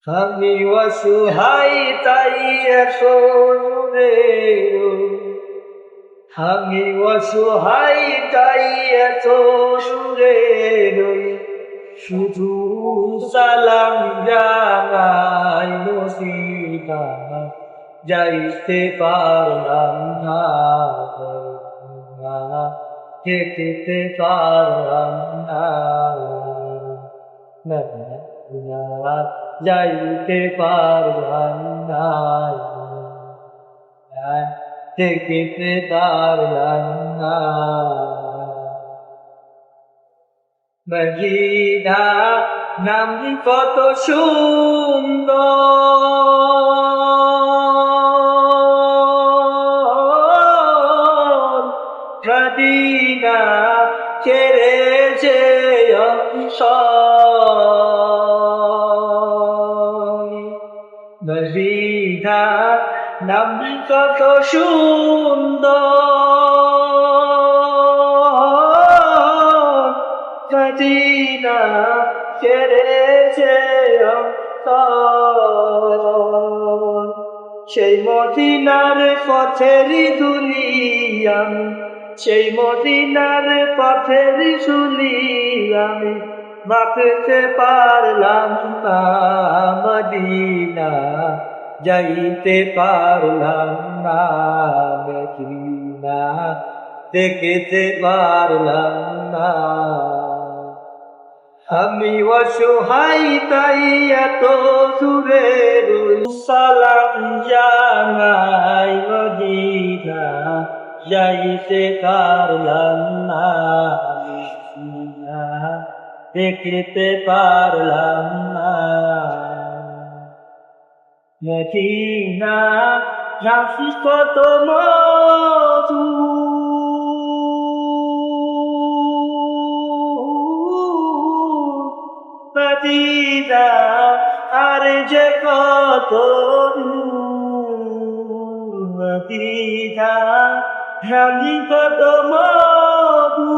আমি অসহায় তাই এত দূরে আমি অসহায় তাই এত দূরে রই শুধু সালাম জানাই নসিবা যাইতে পারলাম না যেতে পারলাম না যাইতে পারলাম না যেতে পারলাম না মদিনা নাম কত সুন্দর মদিনা ছেড়ে যে মদিনা নাম কত সুন্দর মদিনা ছেড়ে যে সেই মদিনার পথেরই ধুলি আমি সেই মদিনার পথেরই ধুলি আমি মাখতে পারলাম না মদিনা যাইতে পারলাম না মদিনা দেখতে পারলাম না আমি অসহায় তাই এত দূরে রই সালাম জানাই মদিনা যাইতে পারলাম না দেখতে পারলাম না মদিনা রাখি কত মধু মদিনা আর যে কত মদিনা রাখি কত মধু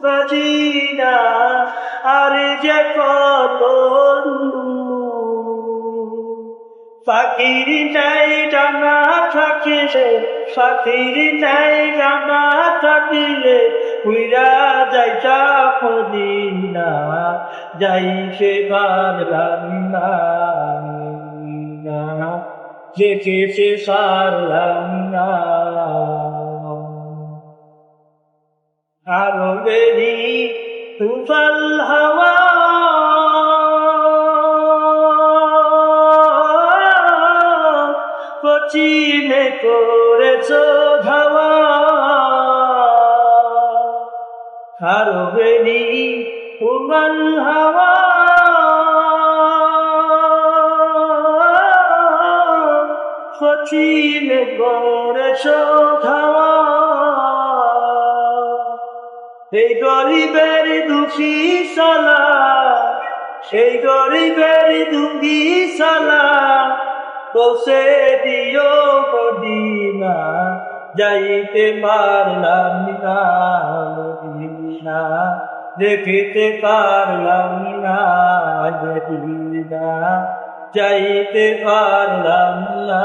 মদিনা আর যে কত ফাকির নাই ডানা থাকিলে ফাকির নাই ডানা থাকিলে উইরা যাইতা মদিনা যাইতে পারলাম না যেতে পারলাম না আলো বেরি তুফাল হাওয়া পশ্চিমে করেছ ধাওয়া আলো বেরি তুফাল হাওয়া পশ্চিমে করেছ ধাওয়া সেই গরিবের দুঃখী সালা সেই গরিবের দুঃখী সালা পৌঁছে দিও মদিনা যাইতে পারলাম না মদিনা দেখতে পারলাম না মদিনা যাইতে পারলাম না